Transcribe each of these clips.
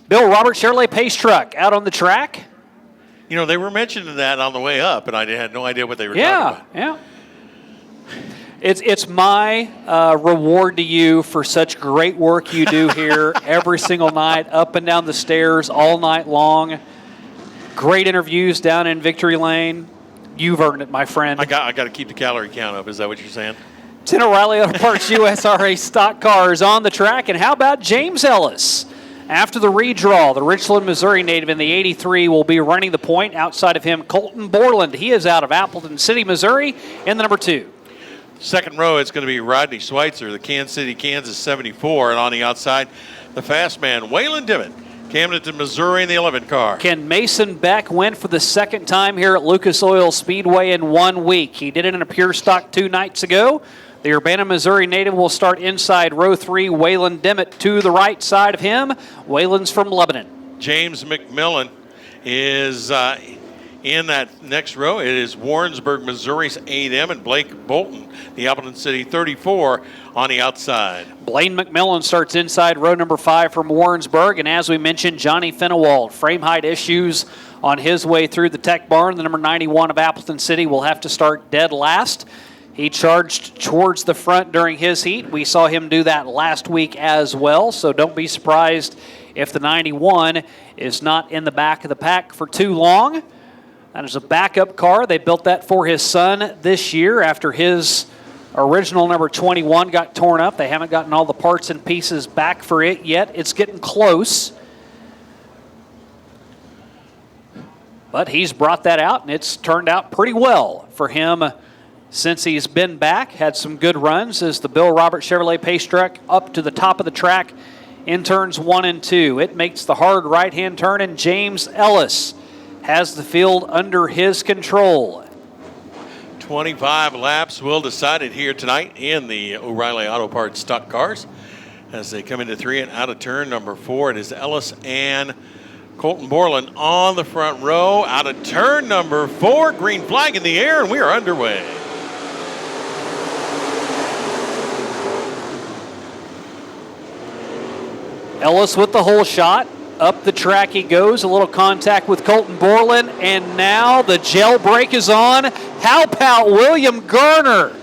Bill Roberts Chevrolet Pace Truck out on the track. You know, they were mentioning that on the way up, and I had no idea what they were talking about. Yeah. It's my reward to you for such great work you do here every single night, up and down the stairs all night long. Great interviews down in Victory Lane. You've earned it, my friend. I got to keep the calorie count up. Is that what you're saying? 10 O'Reilly Auto Parts USRA stock cars on the track. And how about James Ellis? After the redraw, the Richland, Missouri native in the 83 will be running the point. Outside of him, Colton Borland. He is out of Appleton City, Missouri, in the number 2. Second row, it's going to be Rodney Schweitzer, the Kansas City, Kansas 74. And on the outside, the fast man, Waylon Dimmitt, Camdenton, Missouri, in the 11 car. Can Mason Beck win for the second time here at Lucas Oil Speedway in 1 week? He did it in a pure stock 2 nights ago. The Urbana, Missouri native will start inside row 3. Waylon Dimmitt to the right side of him. Waylon's from Lebanon. James McMillan is in that next row. It is Warrensburg, Missouri's 8M, and Blake Bolton, the Appleton City 34, on the outside. Blaine McMillan starts inside row number 5 from Warrensburg. And as we mentioned, Johnny Finnewald, frame height issues on his way through the tech barn. The number 91 of Appleton City will have to start dead last. He charged towards the front during his heat. We saw him do that last week as well, so don't be surprised if the 91 is not in the back of the pack for too long. That is a backup car. They built that for his son this year after his original number 21 got torn up. They haven't gotten all the parts and pieces back for it yet. It's getting close. But he's brought that out, and it's turned out pretty well for him since he's been back. Had some good runs as the Bill Roberts Chevrolet Pace Truck up to the top of the track in turns 1 and 2. It makes the hard right-hand turn, and James Ellis has the field under his control. 25 laps will decide it here tonight in the O'Reilly Auto Parts stock cars. As they come into 3 and out of turn number 4, it is Ellis and Colton Borland on the front row. Out of turn number 4, green flag in the air, and we are underway. Ellis with the hole shot. Up the track he goes. A little contact with Colton Borland. And now the jailbreak is on. How about William Garner?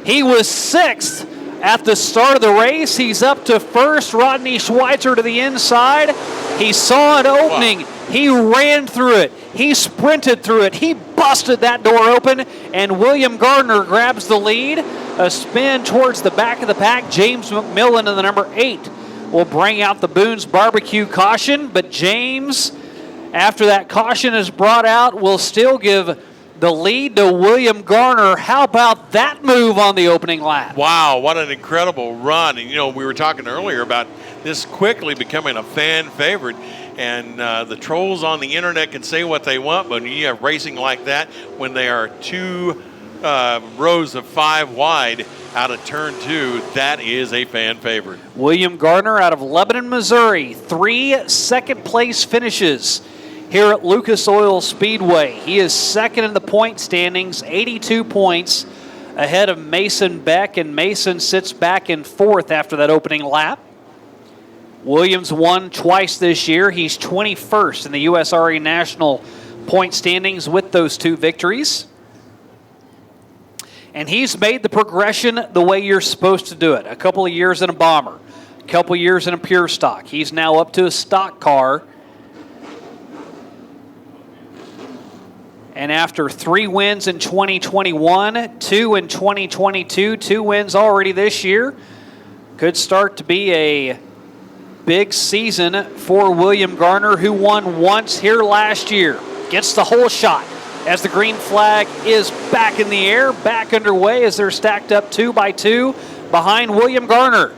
He was 6th at the start of the race. He's up to 1st. Rodney Schweitzer to the inside. He saw an opening. Wow. He ran through it. He sprinted through it. He busted that door open. And William Gardner grabs the lead. A spin towards the back of the pack. James McMillan in the number 8. Will bring out the Boone's Barbecue caution, but James, after that caution is brought out, will still give the lead to William Garner. How about that move on the opening lap? Wow, what an incredible run. And, you know, we were talking earlier about this quickly becoming a fan favorite. And the trolls on the internet can say what they want, but when you have racing like that, when they are 2 rows of 5 wide out of turn 2, that is a fan favorite. William Gardner out of Lebanon, Missouri. 3 second-place finishes here at Lucas Oil Speedway. He is 2nd in the point standings, 82 points ahead of Mason Beck, and Mason sits back in 4th after that opening lap. Williams won twice this year. He's 21st in the USRA National point standings with those 2 victories. And he's made the progression the way you're supposed to do it. A couple of years in a bomber, a couple of years in a pure stock. He's now up to a stock car. And after 3 wins in 2021, 2 in 2022, 2 wins already this year, could start to be a big season for William Garner, who won once here last year. Gets the whole shot as the green flag is back in the air, back underway as they're stacked up 2 by 2 behind William Garner.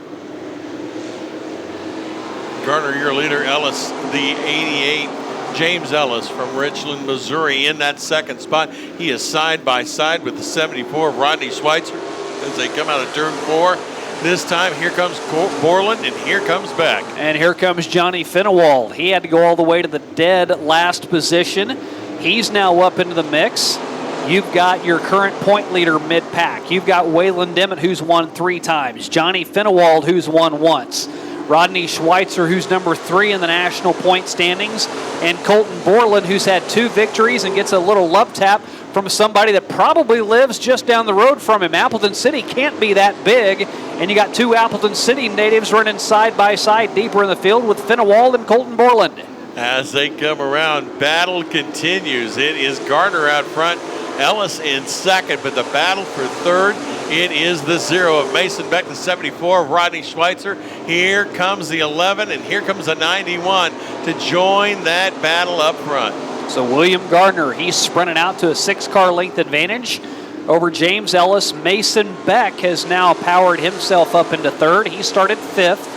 Garner, your leader. Ellis, the 88, James Ellis from Richland, Missouri, in that 2nd spot. He is side by side with the 74 of Rodney Schweitzer as they come out of turn 4. This time, here comes Borland, and here comes Beck. And here comes Johnny Finnewald. He had to go all the way to the dead last position. He's now up into the mix. You've got your current point leader mid-pack. You've got Waylon Dimmitt, who's won 3 times. Johnny Finnewald, who's won once. Rodney Schweitzer, who's number 3 in the national point standings, and Colton Borland, who's had 2 victories and gets a little love tap from somebody that probably lives just down the road from him. Appleton City can't be that big, and you got 2 Appleton City natives running side by side deeper in the field with Finnewald and Colton Borland. As they come around, battle continues. It is Gardner out front, Ellis in second, but the battle for third, it is the 0 of Mason Beck, the 74 of Rodney Schweitzer. Here comes the 11, and here comes the 91 to join that battle up front. So William Gardner, he's sprinting out to a 6-car length advantage over James Ellis. Mason Beck has now powered himself up into third. He started 5th.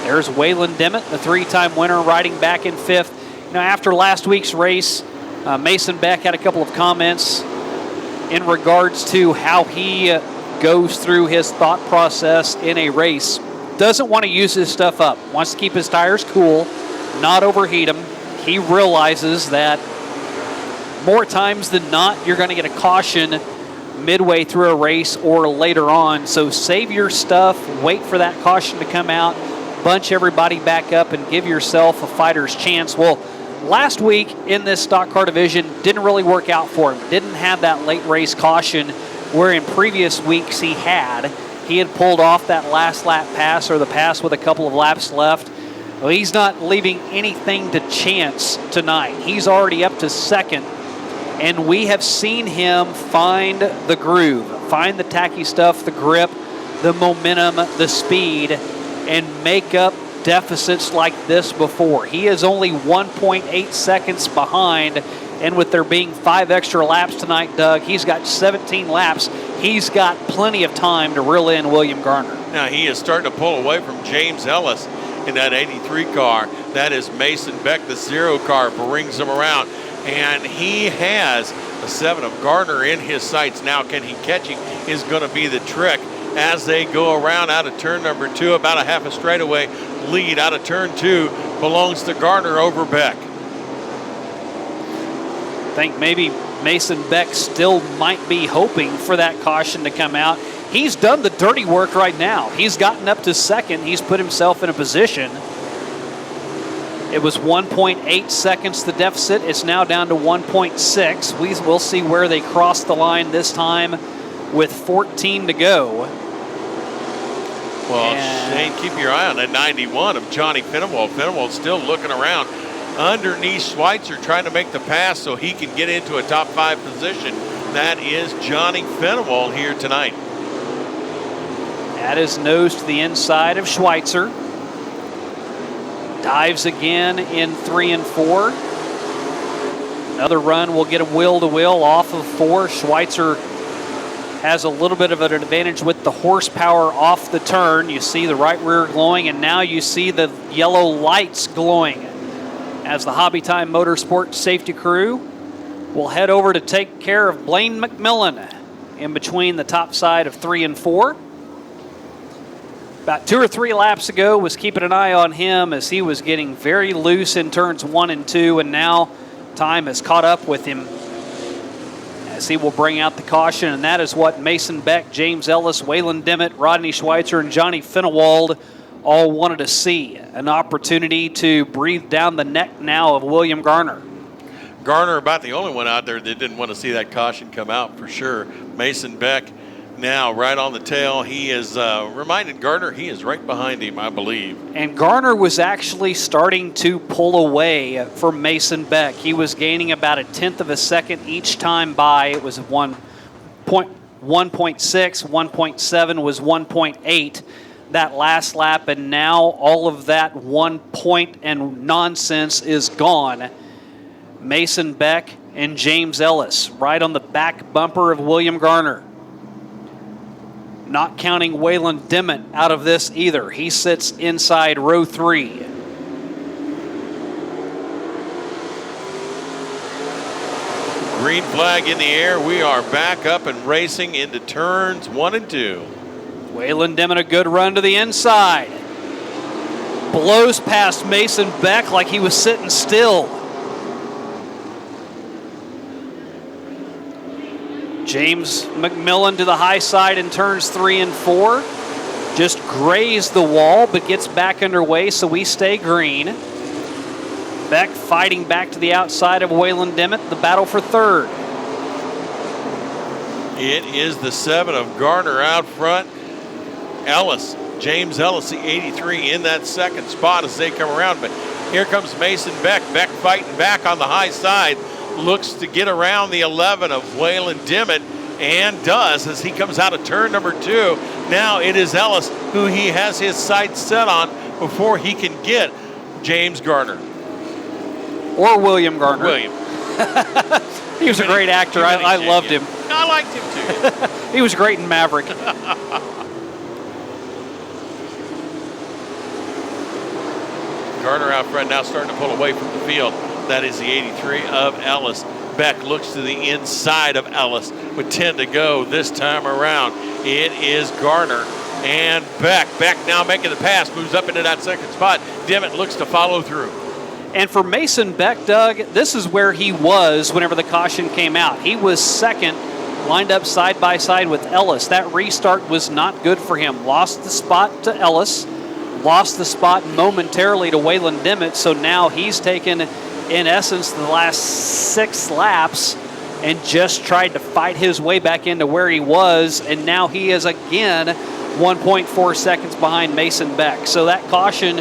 There's Waylon Dimmitt, the 3-time winner, riding back in 5th. You know, after last week's race, Mason Beck had a couple of comments in regards to how he goes through his thought process in a race. Doesn't want to use his stuff up. Wants to keep his tires cool, not overheat them. He realizes that more times than not, you're going to get a caution midway through a race or later on. So save your stuff, wait for that caution to come out, bunch everybody back up, and give yourself a fighter's chance. Well, last week in this stock car division didn't really work out for him. Didn't have that late race caution where in previous weeks he had. He had pulled off that last lap pass, or the pass with a couple of laps left. Well, he's not leaving anything to chance tonight. He's already up to second, and we have seen him find the groove, find the tacky stuff, the grip, the momentum, the speed, and make up deficits like this before. He is only 1.8 seconds behind, and with there being 5 extra laps tonight, Doug, he's got 17 laps. He's got plenty of time to reel in William Gardner. Now he is starting to pull away from James Ellis in that 83 car. That is Mason Beck, the 0 car, brings him around. And he has a 7 of Gardner in his sights. Now can he catch him is going to be the trick as they go around out of turn number 2. About a half a straightaway lead out of turn 2 belongs to Gardner over Beck. I think maybe Mason Beck still might be hoping for that caution to come out. He's done the dirty work right now. He's gotten up to second. He's put himself in a position. It was 1.8 seconds the deficit. It's now down to 1.6. We'll see where they cross the line this time with 14 to go. Well, Shane, keep your eye on that 91 of Johnny Finnewald. Finnewald's still looking around underneath Schweitzer, trying to make the pass so he can get into a top 5 position. That is Johnny Finnewald here tonight. That is nose to the inside of Schweitzer. Dives again in 3 and 4. Another run will get him wheel to wheel off of 4. Schweitzer has a little bit of an advantage with the horsepower off the turn. You see the right rear glowing, and now you see the yellow lights glowing as the Hobby Time Motorsport safety crew will head over to take care of Blaine McMillan in between the top side of 3 and 4. About 2 or 3 laps ago was keeping an eye on him as he was getting very loose in turns 1 and 2, and now time has caught up with him as he will bring out the caution, and that is what Mason Beck, James Ellis, Waylon Dimmitt, Rodney Schweitzer, and Johnny Finnewald all wanted to see. An opportunity to breathe down the neck now of William Gardner. Gardner about the only one out there that didn't want to see that caution come out for sure. Mason Beck now right on the tail. He is reminded Gardner he is right behind him, I believe. And Gardner was actually starting to pull away from Mason Beck. He was gaining about 1/10 of a second each time by. It was 1.6, 1.7 was 1.8 that last lap, and now all of that 1 point and nonsense is gone. Mason Beck and James Ellis right on the back bumper of William Gardner. Not counting Waylon Dimmitt out of this either. He sits inside row 3. Green flag in the air. We are back up and racing into turns 1 and 2. Waylon Dimmitt, a good run to the inside. Blows past Mason Beck like he was sitting still. James McMillan to the high side in turns 3 and 4. just grazed the wall, but gets back underway, so we stay green. Beck fighting back to the outside of Waylon Dimmitt, the battle for third. It is the 7 of Garner out front. Ellis, James Ellis, the 83, in that second spot as they come around. But here comes Mason Beck. Beck fighting back on the high side. Looks to get around the 11 of Waylon Dimmitt, and does as he comes out of turn number 2. Now it is Ellis who he has his sights set on before he can get James Garner. Or William Garner. William. He was a great actor. I loved him. I liked him too. He was great in Maverick. Garner out front now starting to pull away from the field. That is the 83 of Ellis. Beck looks to the inside of Ellis with 10 to go this time around. It is Garner and Beck. Beck now making the pass, moves up into that second spot. Dimmitt looks to follow through. And for Mason Beck, Doug, this is where he was whenever the caution came out. He was second, lined up side by side with Ellis. That restart was not good for him. Lost the spot to Ellis, lost the spot momentarily to Waylon Dimmitt, so now he's taken, in essence, the last 6 laps and just tried to fight his way back into where he was, and now he is again 1.4 seconds behind Mason Beck. So that caution,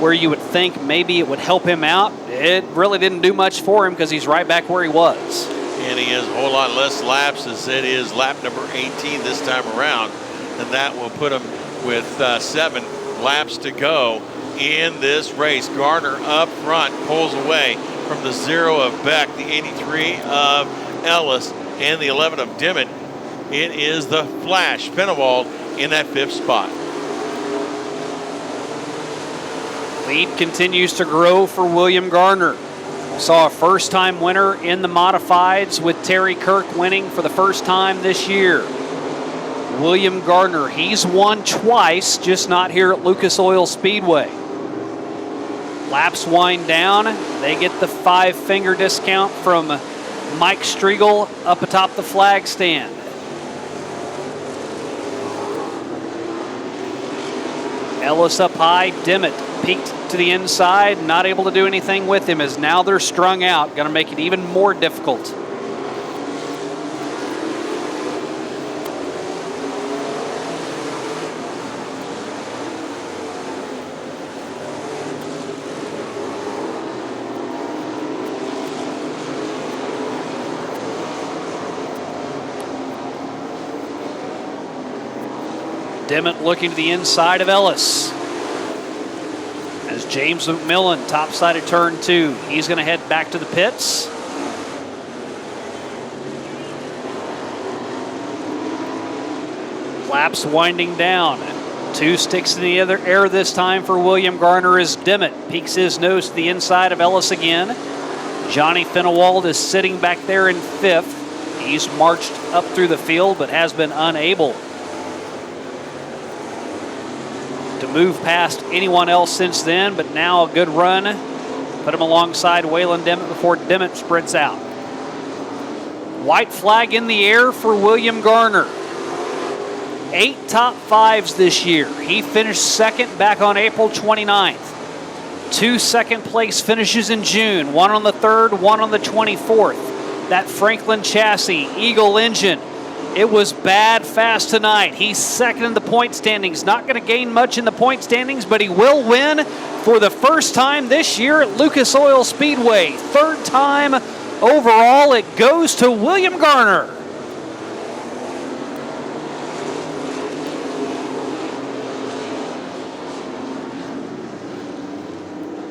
where you would think maybe it would help him out, it really didn't do much for him because he's right back where he was. And he has a whole lot less laps, as it is lap number 18 this time around, and that will put him with 7 laps to go in this race. Garner up front pulls away from the 0 of Beck, the 83 of Ellis, and the 11 of Dimmitt. It is the Flash Fenewald in that 5th spot. Lead continues to grow for William Garner. Saw a first-time winner in the modifieds with Terry Kirk winning for the first time this year. William Garner, he's won twice, just not here at Lucas Oil Speedway. Laps wind down. They get the 5-finger discount from Mike Striegel up atop the flag stand. Ellis up high, Dimmitt peeked to the inside, not able to do anything with him, as now they're strung out, going to make it even more difficult. Dimmitt looking to the inside of Ellis. As James McMillan, top side of turn 2. He's going to head back to the pits. Laps winding down. 2 sticks in the other air this time for William Garner as Dimmitt peeks his nose to the inside of Ellis again. Johnny Fenewald is sitting back there in 5th. He's marched up through the field but has been unable to move past anyone else since then, but now a good run. Put him alongside Waylon Dimmitt before Dimmitt sprints out. White flag in the air for William Garner. 8 top 5s this year. He finished second back on April 29th. 2 second place finishes in June, 1 on the 3rd, 1 on the 24th. That Franklin chassis, Eagle engine, it was bad fast tonight. He's second in the point standings. Not going to gain much in the point standings, but he will win for the first time this year at Lucas Oil Speedway. 3rd time overall. It goes to William Garner.